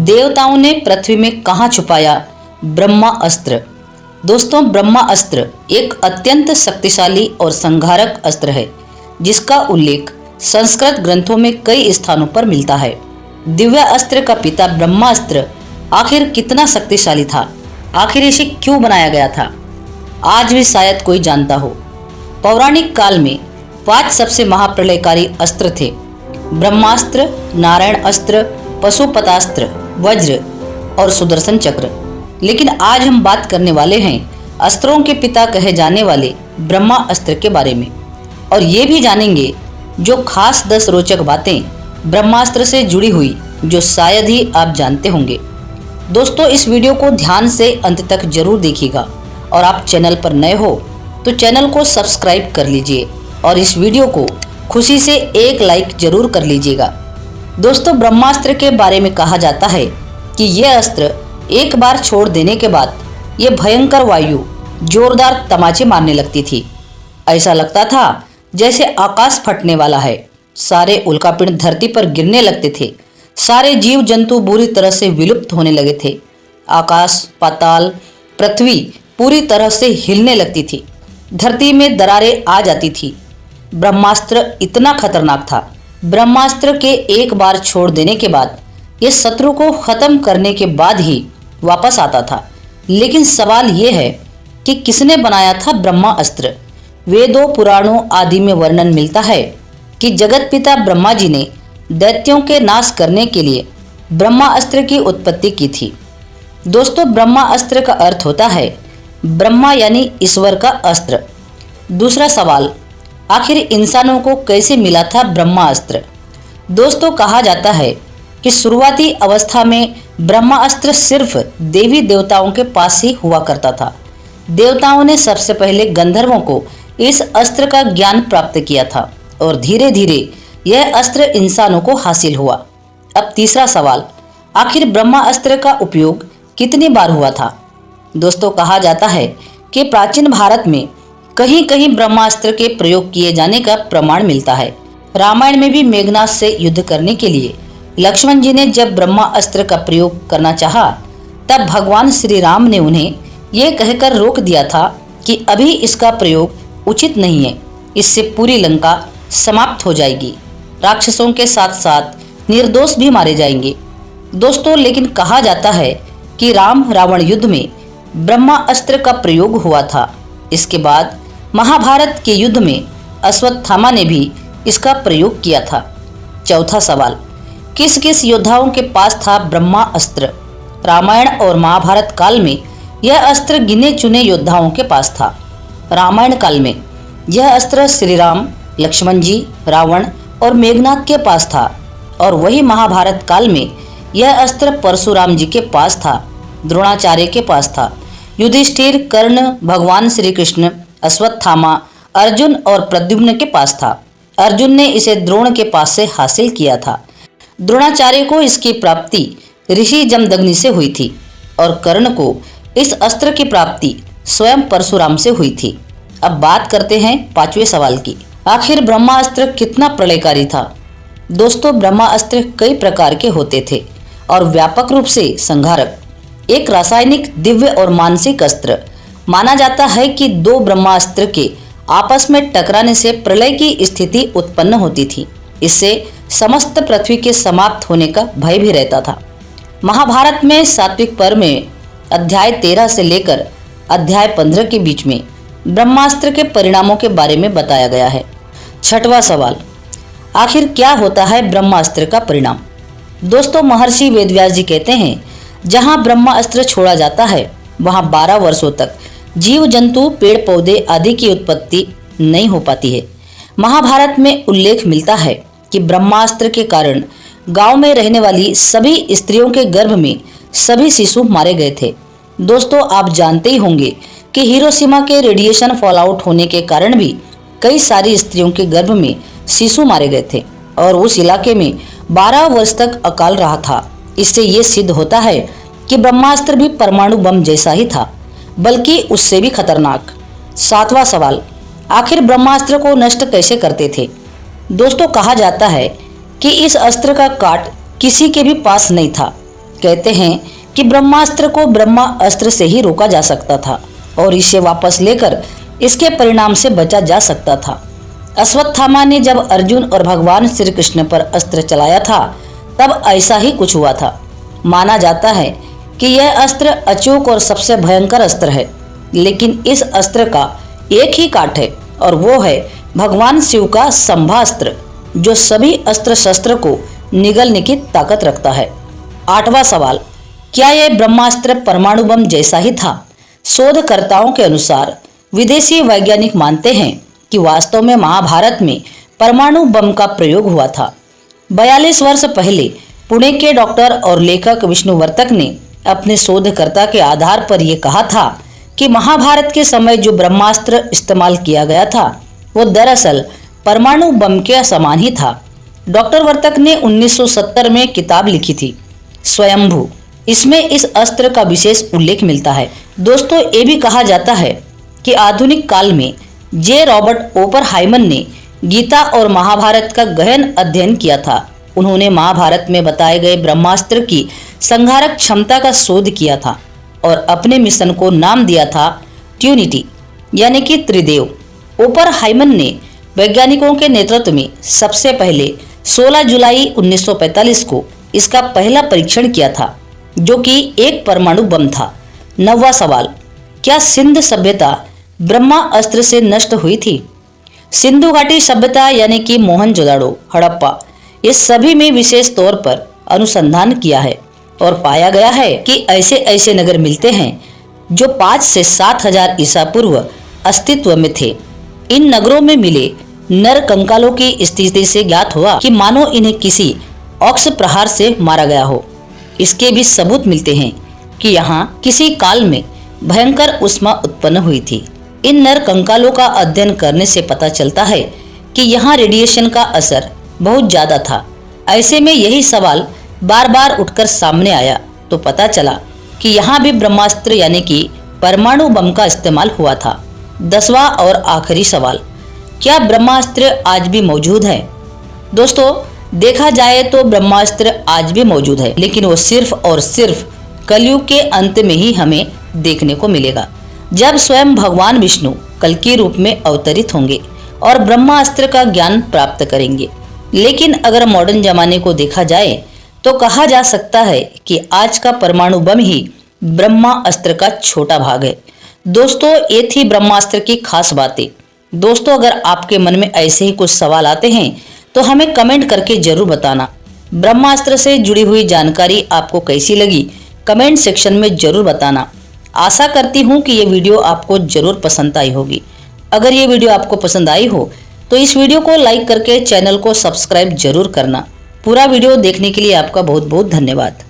देवताओं ने पृथ्वी में कहाँ छुपाया ब्रह्मास्त्र। दोस्तों, ब्रह्मास्त्र एक अत्यंत शक्तिशाली और संहारक अस्त्र है जिसका उल्लेख संस्कृत ग्रंथों में कई स्थानों पर मिलता है। दिव्य अस्त्र का पिता ब्रह्मास्त्र आखिर कितना शक्तिशाली था, आखिर इसे क्यों बनाया गया था, आज भी शायद कोई जानता हो। पौराणिक काल में 5 सबसे महाप्रलयकारी अस्त्र थे: ब्रह्मास्त्र, नारायण अस्त्र, पशुपतास्त्र, वज्र और सुदर्शन चक्र। लेकिन आज हम बात करने वाले हैं अस्त्रों के पिता कहे जाने वाले ब्रह्मास्त्र के बारे में, और ये भी जानेंगे जो खास 10 रोचक बातें ब्रह्मास्त्र से जुड़ी हुई जो शायद ही आप जानते होंगे। दोस्तों, इस वीडियो को ध्यान से अंत तक जरूर देखिएगा, और आप चैनल पर नए हो तो चैनल को सब्सक्राइब कर लीजिए और इस वीडियो को खुशी से एक लाइक जरूर कर लीजिएगा। दोस्तों, ब्रह्मास्त्र के बारे में कहा जाता है कि यह अस्त्र एक बार छोड़ देने के बाद यह भयंकर वायु जोरदार तमाचे मारने लगती थी। ऐसा लगता था जैसे आकाश फटने वाला है, सारे उल्कापिंड धरती पर गिरने लगते थे, सारे जीव जंतु बुरी तरह से विलुप्त होने लगे थे, आकाश, पाताल, पृथ्वी पूरी तरह से हिलने लगती थी, धरती में दरारें आ जाती थी। ब्रह्मास्त्र इतना खतरनाक था। ब्रह्मास्त्र के एक बार छोड़ देने के बाद यह शत्रु को खत्म करने के बाद ही वापस आता था। लेकिन सवाल यह है कि किसने बनाया था ब्रह्मास्त्र। वेदों, पुराणों आदि में वर्णन मिलता है कि जगत पिता ब्रह्मा जी ने दैत्यों के नाश करने के लिए ब्रह्मास्त्र की उत्पत्ति की थी। दोस्तों, ब्रह्मास्त्र का अर्थ होता है ब्रह्मा यानी ईश्वर का अस्त्र। दूसरा सवाल, आखिर इंसानों को कैसे मिला था ब्रह्मास्त्र। दोस्तों, कहा जाता है कि शुरुआती अवस्था में ब्रह्मास्त्र सिर्फ देवी देवताओं के पास ही हुआ करता था। देवताओं ने सबसे पहले गंधर्वों को इस अस्त्र का ज्ञान प्राप्त किया था और धीरे धीरे यह अस्त्र इंसानों को हासिल हुआ। अब तीसरा सवाल, आखिर ब्रह्मास्त्र का उपयोग कितनी बार हुआ था। दोस्तों, कहा जाता है कि प्राचीन भारत में कहीं कहीं ब्रह्मास्त्र के प्रयोग किए जाने का प्रमाण मिलता है। रामायण में भी मेघनाद से युद्ध करने के लिए लक्ष्मण जी ने जब ब्रह्मास्त्र का प्रयोग करना चाहा, तब भगवान श्री राम ने उन्हें यह कहकर रोक दिया था कि अभी इसका प्रयोग उचित नहीं है, इससे पूरी लंका समाप्त हो जाएगी, राक्षसों के साथ साथ निर्दोष भी मारे जाएंगे। दोस्तों, लेकिन कहा जाता है कि राम रावण युद्ध में ब्रह्मास्त्र का प्रयोग हुआ था। इसके बाद महाभारत के युद्ध में अश्वत्थामा ने भी इसका प्रयोग किया था। चौथा सवाल, किस किस योद्धाओं के पास था ब्रह्मास्त्र। रामायण और महाभारत काल में यह अस्त्र गिने चुने योद्धाओं के पास था। रामायण काल में यह अस्त्र श्री राम, लक्ष्मण जी, रावण और मेघनाद के पास था, और वही महाभारत काल में यह अस्त्र परशुराम जी के पास था, द्रोणाचार्य के पास था, युधिष्ठिर, कर्ण, भगवान श्री कृष्ण, अश्वत्थामा, अर्जुन और प्रद्युम्न के पास था। अर्जुन ने इसे द्रोण के पास से हासिल किया था। द्रोणाचार्य को इसकी प्राप्ति ऋषि जमदग्नि से हुई थी, और कर्ण को इस अस्त्र की प्राप्ति स्वयं परशुराम से हुई थी। अब बात करते हैं 5वें सवाल की, आखिर ब्रह्मास्त्र कितना प्रलयकारी था। दोस्तों, ब्रह्मास्त्र कई प्रकार के होते थे और व्यापक रूप से संहारक। एक रासायनिक, दिव्य और मानसिक अस्त्र। माना जाता है कि 2 ब्रह्मास्त्र के आपस में टकराने से प्रलय की स्थिति उत्पन्न होती थी। इससे समस्त पृथ्वी के समाप्त होने का भय भी रहता था। महाभारत में सात्विक पर्व में अध्याय 13 से लेकर अध्याय 15 के बीच में ब्रह्मास्त्र के परिणामों के बारे में बताया गया है। 6वां सवाल, आखिर क्या होता है ब्रह्मास्त्र का परिणाम। दोस्तों, महर्षि वेदव्यास जी कहते हैं, जहां ब्रह्मास्त्र छोड़ा जाता है वहां 12 वर्षों तक जीव जंतु, पेड़ पौधे आदि की उत्पत्ति नहीं हो पाती है। महाभारत में उल्लेख मिलता है कि ब्रह्मास्त्र के कारण गांव में रहने वाली सभी स्त्रियों के गर्भ में सभी शिशु मारे गए थे। दोस्तों, आप जानते ही होंगे कि हिरोशिमा के रेडिएशन फॉलआउट होने के कारण भी कई सारी स्त्रियों के गर्भ में शिशु मारे गए थे, और उस इलाके में 12 वर्ष तक अकाल रहा था। इससे ये सिद्ध होता है कि ब्रह्मास्त्र भी परमाणु बम जैसा ही था, बल्कि उससे भी खतरनाक। 7वां सवाल, आखिर ब्रह्मास्त्र को नष्ट कैसे करते थे। दोस्तों, कहा जाता है कि इस अस्त्र का काट किसी के भी पास नहीं था। कहते हैं कि ब्रह्मास्त्र को ब्रह्मा अस्त्र से ही रोका जा सकता था और इसे वापस लेकर इसके परिणाम से बचा जा सकता था। अश्वत्थामा ने जब अर्जुन और भगवान श्री कृष्ण पर अस्त्र चलाया था तब ऐसा ही कुछ हुआ था। माना जाता है कि यह अस्त्र अचूक और सबसे भयंकर अस्त्र है, लेकिन इस अस्त्र का एक ही काट है और वो है भगवान शिव का संभास्त्र, जो सभी अस्त्र शस्त्र को निगलने की ताकत रखता है। 8वां सवाल, क्या यह ब्रह्मास्त्र परमाणु बम जैसा ही था? शोधकर्ताओं के अनुसार विदेशी वैज्ञानिक मानते हैं कि वास्तव में महाभारत में परमाणु बम का प्रयोग हुआ था। 42 वर्ष पहले पुणे के डॉक्टर और लेखक विष्णुवर्तक ने अपने शोधकर्ता के आधार पर यह कहा था कि महाभारत के समय जो ब्रह्मास्त्र इस्तेमाल किया गया था वो दरअसल परमाणु बम के समान ही था। डॉक्टर वर्तक ने 1970 में किताब लिखी थी स्वयंभू। इसमें इस अस्त्र का विशेष उल्लेख मिलता है। दोस्तों, ये भी कहा जाता है कि आधुनिक काल में जे रॉबर्ट ओपनहाइमर ने गीता और महाभारत का गहन अध्ययन किया था। उन्होंने महाभारत में बताए गए ब्रह्मास्त्र की संहारक क्षमता का शोध किया था और अपने मिशन को नाम दिया था ट्रिनिटी, यानी कि त्रिदेव। ओपनहाइमर ने वैज्ञानिकों के नेतृत्व में सबसे पहले 16 जुलाई 1945 को इसका पहला परीक्षण किया था, जो कि एक परमाणु बम था। 9वां सवाल, क्या सिंध सभ्यता ब्रह्मा अस्त्र से नष्ट हुई थी? सिंधु घाटी सभ्यता यानी कि मोहनजोदाड़ो, हड़प्पा, ये सभी में विशेष तौर पर अनुसंधान किया है और पाया गया है कि ऐसे ऐसे नगर मिलते हैं जो 5 से 7 हजार ईसा पूर्व अस्तित्व में थे। इन नगरों में मिले नर कंकालों की स्थिति से ज्ञात हुआ कि मानो इन्हें किसी ऑक्स प्रहार से मारा गया हो। इसके भी सबूत मिलते हैं कि यहाँ किसी काल में भयंकर उष्मा उत्पन्न हुई थी। इन नर कंकालों का अध्ययन करने से पता चलता है कि यहाँ रेडिएशन का असर बहुत ज्यादा था। ऐसे में यही सवाल बार बार उठकर सामने आया तो पता चला कि यहाँ भी ब्रह्मास्त्र यानी कि परमाणु बम का इस्तेमाल हुआ था। 10वां और आखिरी सवाल, क्या ब्रह्मास्त्र आज भी मौजूद है? दोस्तों, देखा जाए तो ब्रह्मास्त्र आज भी मौजूद है, लेकिन वो सिर्फ और सिर्फ कलयुग के अंत में ही हमें देखने को मिलेगा, जब स्वयं भगवान विष्णु कल्कि रूप में अवतरित होंगे और ब्रह्मास्त्र का ज्ञान प्राप्त करेंगे। लेकिन अगर मॉडर्न जमाने को देखा जाए तो कहा जा सकता है कि आज का परमाणु बम ही ब्रह्मा अस्त्र का छोटा भाग है। दोस्तों, ये थी ब्रह्मास्त्र की खास बातें। दोस्तों, अगर आपके मन में ऐसे ही कुछ सवाल आते हैं तो हमें कमेंट करके जरूर बताना। ब्रह्मास्त्र से जुड़ी हुई जानकारी आपको कैसी लगी कमेंट सेक्शन में जरूर बताना। आशा करती हूँ कि ये वीडियो आपको जरूर पसंद आई होगी। अगर ये वीडियो आपको पसंद आई हो तो इस वीडियो को लाइक करके चैनल को सब्सक्राइब जरूर करना। पूरा वीडियो देखने के लिए आपका बहुत बहुत धन्यवाद।